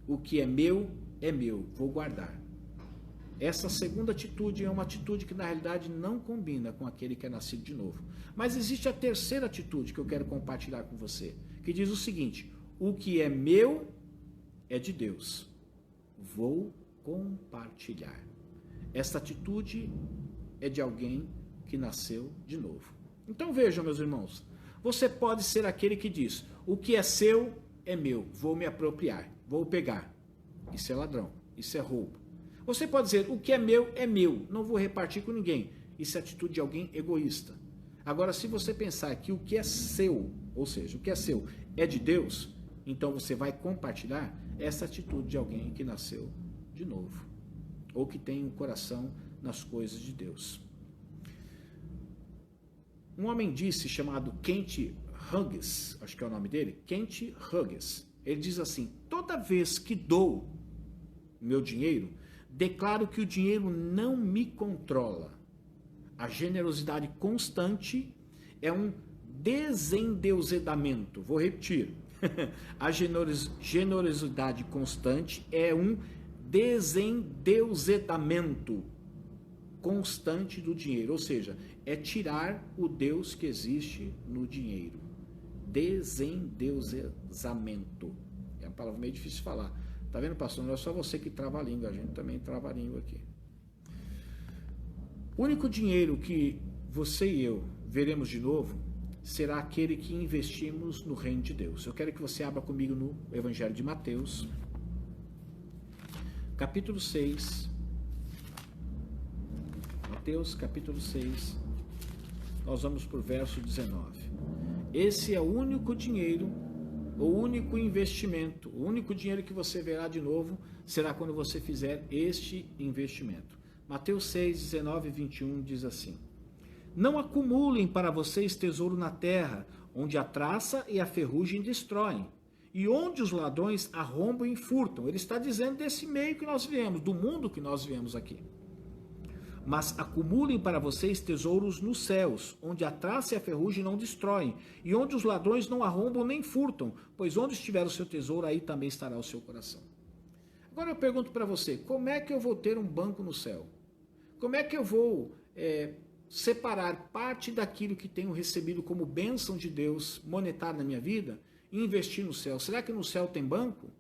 O que é meu, vou guardar. Essa segunda atitude é uma atitude que na realidade não combina com aquele que é nascido de novo. Mas existe a terceira atitude que eu quero compartilhar com você, que diz o seguinte: o que é meu é de Deus. Vou compartilhar. Esta atitude é de alguém que nasceu de novo. Então vejam, meus irmãos, você pode ser aquele que diz: o que é seu é meu, vou me apropriar, vou pegar. Isso é ladrão, isso é roubo. Você pode dizer: o que é meu, não vou repartir com ninguém. Isso é atitude de alguém egoísta. Agora, se você pensar que o que é seu, ou seja, o que é seu é de Deus, então você vai compartilhar essa atitude de alguém que nasceu de novo, ou que tem um coração nas coisas de Deus. Um homem disse, chamado Kent Hughes, acho que é o nome dele, Kent Hughes, ele diz assim: toda vez que dou meu dinheiro, declaro que o dinheiro não me controla. A generosidade constante é um desendeusedamento. Vou repetir. A generosidade constante é um desendeusedamento constante do dinheiro. Ou seja, é tirar o Deus que existe no dinheiro. Desendeusamento. É uma palavra meio difícil de falar. Tá vendo, pastor? Não é só você que trava a língua, a gente também trava a língua aqui. O único dinheiro que você e eu veremos de novo será aquele que investimos no reino de Deus. Eu quero que você abra comigo no Evangelho de Mateus, capítulo 6. Mateus, capítulo 6. Nós vamos para o verso 19. Esse é o único dinheiro, o único investimento, o único dinheiro que você verá de novo será quando você fizer este investimento. Mateus 6, 19 e 21 diz assim: não acumulem para vocês tesouro na terra, onde a traça e a ferrugem destroem, e onde os ladrões arrombam e furtam. Ele está dizendo desse meio que nós vivemos, do mundo que nós vivemos aqui. Mas acumulem para vocês tesouros nos céus, onde a traça e a ferrugem não destroem, e onde os ladrões não arrombam nem furtam, pois onde estiver o seu tesouro, aí também estará o seu coração. Agora eu pergunto para você: como é que eu vou ter um banco no céu? Como é que eu vou separar parte daquilo que tenho recebido como bênção de Deus monetária na minha vida e investir no céu? Será que no céu tem banco?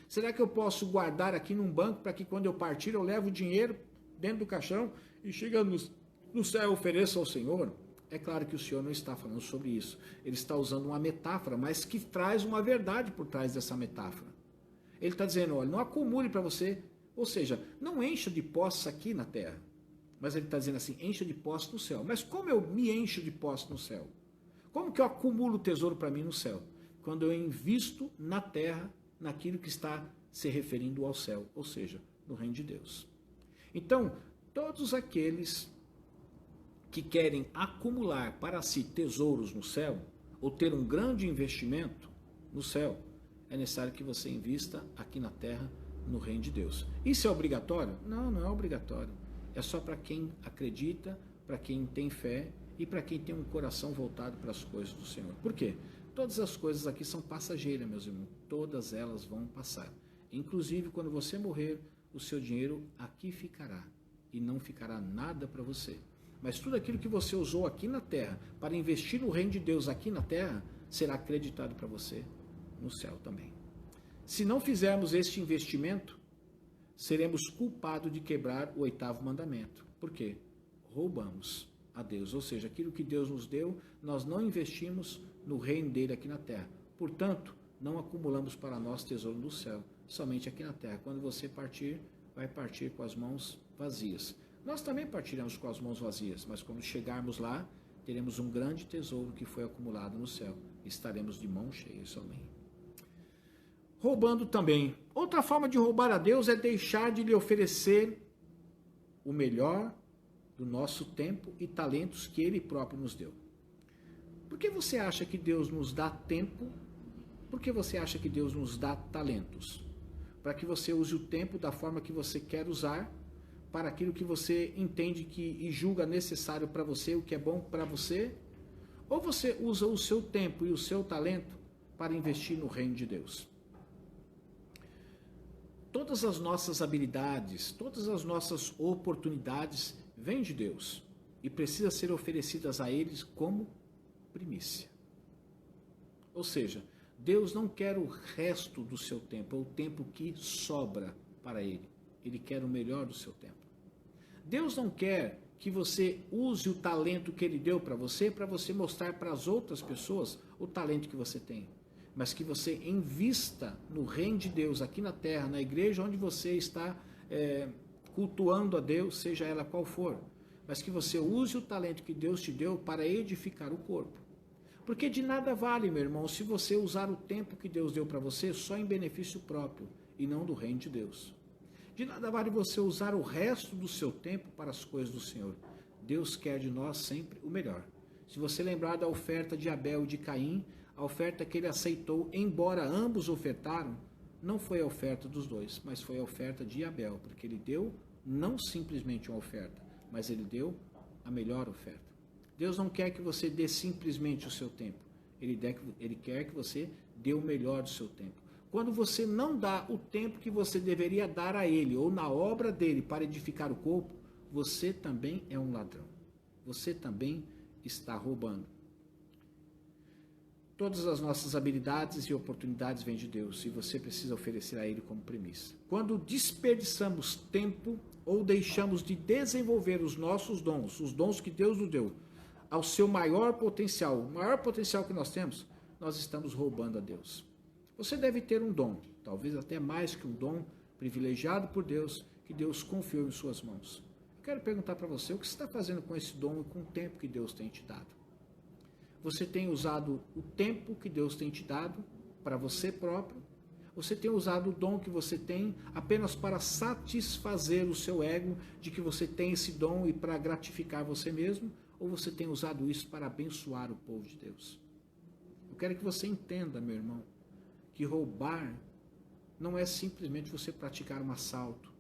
Será que eu posso guardar aqui num banco para que quando eu partir eu levo o dinheiro dentro do caixão e chega no céu eu ofereço ao Senhor? É claro que o Senhor não está falando sobre isso. Ele está usando uma metáfora, mas que traz uma verdade por trás dessa metáfora. Ele está dizendo: olha, não acumule para você, ou seja, não encha de posses aqui na terra. Mas ele está dizendo assim: encha de posse no céu. Mas como eu me encho de posse no céu? Como que eu acumulo tesouro para mim no céu? Quando eu invisto na terra, naquilo que está se referindo ao céu, ou seja, no reino de Deus. Então, todos aqueles que querem acumular para si tesouros no céu, ou ter um grande investimento no céu, é necessário que você invista aqui na terra, no reino de Deus. Isso é obrigatório? Não, não é obrigatório. É só para quem acredita, para quem tem fé e para quem tem um coração voltado para as coisas do Senhor. Por quê? Todas as coisas aqui são passageiras, meus irmãos. Todas elas vão passar. Inclusive, quando você morrer, o seu dinheiro aqui ficará. E não ficará nada para você. Mas tudo aquilo que você usou aqui na terra para investir no reino de Deus aqui na terra, será acreditado para você no céu também. Se não fizermos este investimento, seremos culpados de quebrar o 8º mandamento. Por quê? Roubamos a Deus. Ou seja, aquilo que Deus nos deu, nós não investimos no reino dele aqui na terra. Portanto, não acumulamos para nós tesouro no céu, somente aqui na terra. Quando você partir, vai partir com as mãos vazias. Nós também partiremos com as mãos vazias, mas quando chegarmos lá, teremos um grande tesouro que foi acumulado no céu. Estaremos de mãos cheias somente. Roubando também. Outra forma de roubar a Deus é deixar de lhe oferecer o melhor do nosso tempo e talentos que Ele próprio nos deu. Por que você acha que Deus nos dá tempo? Por que você acha que Deus nos dá talentos? Para que você use o tempo da forma que você quer usar, para aquilo que você entende e julga necessário para você, o que é bom para você? Ou você usa o seu tempo e o seu talento para investir no reino de Deus? Todas as nossas habilidades, todas as nossas oportunidades vêm de Deus e precisam ser oferecidas a eles como primícia. Ou seja, Deus não quer o resto do seu tempo, é o tempo que sobra para Ele. Ele quer o melhor do seu tempo. Deus não quer que você use o talento que Ele deu para você mostrar para as outras pessoas o talento que você tem. Mas que você invista no reino de Deus aqui na terra, na igreja onde você está cultuando a Deus, seja ela qual for. Mas que você use o talento que Deus te deu para edificar o corpo. Porque de nada vale, meu irmão, se você usar o tempo que Deus deu para você só em benefício próprio e não do reino de Deus. De nada vale você usar o resto do seu tempo para as coisas do Senhor. Deus quer de nós sempre o melhor. Se você lembrar da oferta de Abel e de Caim, a oferta que ele aceitou, embora ambos ofertaram, não foi a oferta dos dois, mas foi a oferta de Abel, porque ele deu não simplesmente uma oferta, mas ele deu a melhor oferta. Deus não quer que você dê simplesmente o seu tempo. Ele quer que você dê o melhor do seu tempo. Quando você não dá o tempo que você deveria dar a Ele, ou na obra dele para edificar o corpo, você também é um ladrão. Você também está roubando. Todas as nossas habilidades e oportunidades vêm de Deus e você precisa oferecer a Ele como premissa. Quando desperdiçamos tempo ou deixamos de desenvolver os nossos dons, os dons que Deus nos deu, ao seu maior potencial, o maior potencial que nós temos, nós estamos roubando a Deus. Você deve ter um dom, talvez até mais que um dom privilegiado por Deus, que Deus confiou em suas mãos. Eu quero perguntar para você, o que você está fazendo com esse dom e com o tempo que Deus tem te dado? Você tem usado o tempo que Deus tem te dado para você próprio? Você tem usado o dom que você tem apenas para satisfazer o seu ego de que você tem esse dom e para gratificar você mesmo? Ou você tem usado isso para abençoar o povo de Deus? Eu quero que você entenda, meu irmão, que roubar não é simplesmente você praticar um assalto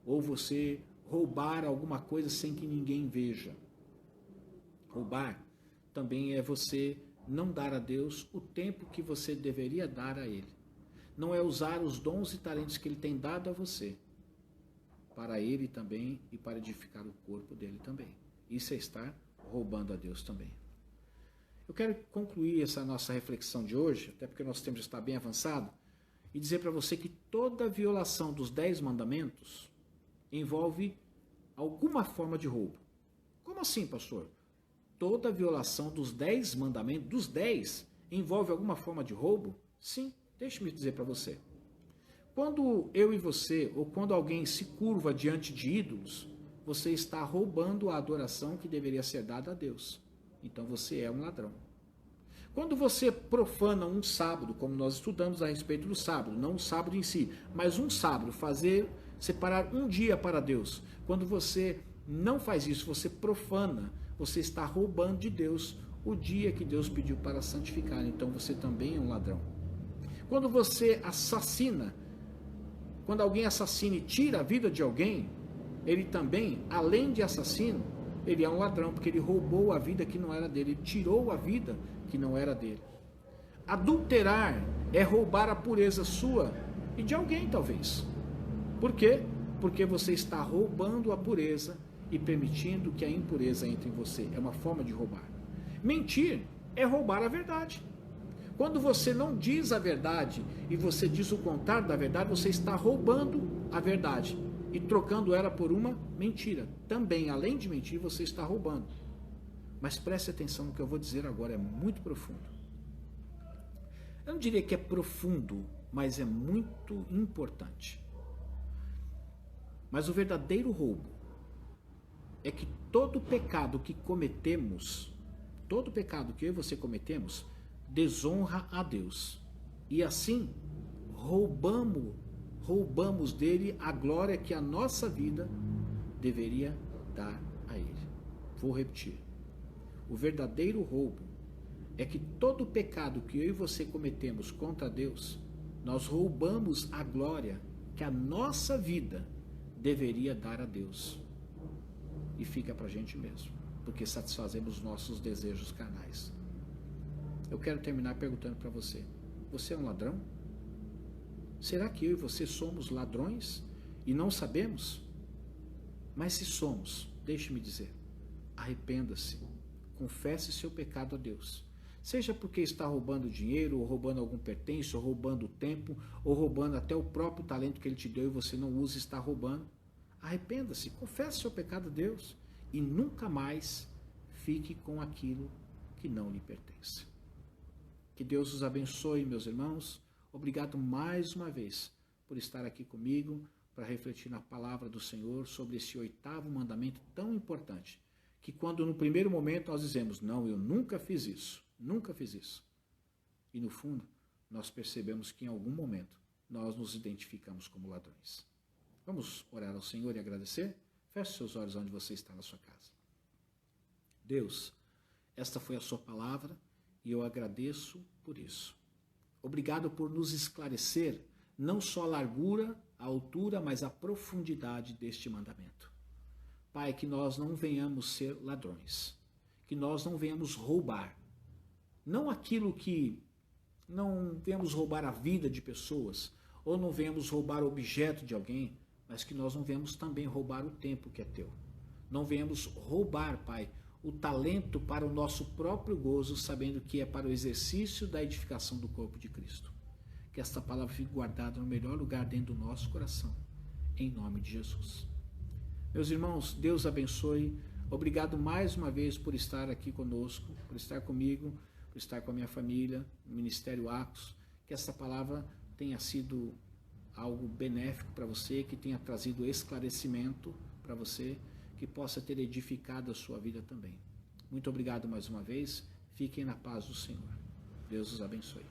ou você roubar alguma coisa sem que ninguém veja. Roubar também é você não dar a Deus o tempo que você deveria dar a Ele. Não é usar os dons e talentos que Ele tem dado a você para Ele também e para edificar o corpo dele também. Isso é estar roubando a Deus também. Eu quero concluir essa nossa reflexão de hoje, até porque nosso tempo já está bem avançado, e dizer para você que toda violação dos 10 mandamentos envolve alguma forma de roubo. Como assim, pastor? Toda violação dos 10 mandamentos, dos 10, envolve alguma forma de roubo? Sim, deixe-me dizer para você. Quando eu e você, ou quando alguém se curva diante de ídolos, você está roubando a adoração que deveria ser dada a Deus. Então você é um ladrão. Quando você profana um sábado, como nós estudamos a respeito do sábado, não o sábado em si, mas um sábado, separar um dia para Deus. Quando você não faz isso, você profana, você está roubando de Deus o dia que Deus pediu para santificar. Então você também é um ladrão. Quando você assassina, quando alguém assassina e tira a vida de alguém, ele também, além de assassino, ele é um ladrão, porque ele roubou a vida que não era dele, ele tirou a vida que não era dele. Adulterar é roubar a pureza sua e de alguém, talvez. Por quê? Porque você está roubando a pureza e permitindo que a impureza entre em você. É uma forma de roubar. Mentir é roubar a verdade. Quando você não diz a verdade e você diz o contrário da verdade, você está roubando a verdade e trocando ela por uma mentira. Também, além de mentir, você está roubando. Mas preste atenção no que eu vou dizer agora, é muito profundo. Eu não diria que é profundo, mas é muito importante. Mas o verdadeiro roubo é que todo pecado que cometemos, todo pecado que eu e você cometemos, desonra a Deus. E assim, roubamos dele a glória que a nossa vida deveria dar a ele. Vou repetir. O verdadeiro roubo é que todo pecado que eu e você cometemos contra Deus, nós roubamos a glória que a nossa vida deveria dar a Deus. E fica para a gente mesmo, porque satisfazemos nossos desejos carnais. Eu quero terminar perguntando para você: você é um ladrão? Será que eu e você somos ladrões e não sabemos? Mas se somos, deixe-me dizer, arrependa-se, confesse seu pecado a Deus. Seja porque está roubando dinheiro, ou roubando algum pertence, ou roubando tempo, ou roubando até o próprio talento que Ele te deu e você não usa e está roubando. Arrependa-se, confesse seu pecado a Deus e nunca mais fique com aquilo que não lhe pertence. Que Deus os abençoe, meus irmãos. Obrigado mais uma vez por estar aqui comigo para refletir na palavra do Senhor sobre esse 8º mandamento tão importante, que quando no primeiro momento nós dizemos, não, eu nunca fiz isso, e no fundo nós percebemos que em algum momento nós nos identificamos como ladrões. Vamos orar ao Senhor e agradecer? Feche seus olhos onde você está na sua casa. Deus, esta foi a sua palavra e eu agradeço por isso. Obrigado por nos esclarecer não só a largura, a altura, mas a profundidade deste mandamento. Pai, que nós não venhamos ser ladrões, que nós não venhamos roubar, não aquilo que não venhamos roubar a vida de pessoas, ou não venhamos roubar o objeto de alguém, mas que nós não venhamos também roubar o tempo que é teu. Não venhamos roubar, Pai, o talento para o nosso próprio gozo, sabendo que é para o exercício da edificação do corpo de Cristo. Que esta palavra fique guardada no melhor lugar dentro do nosso coração, em nome de Jesus. Meus irmãos, Deus abençoe. Obrigado mais uma vez por estar aqui conosco, por estar comigo, por estar com a minha família, no Ministério Acos. Que esta palavra tenha sido algo benéfico para você, que tenha trazido esclarecimento para você, que possa ter edificado a sua vida também. Muito obrigado mais uma vez. Fiquem na paz do Senhor. Deus os abençoe.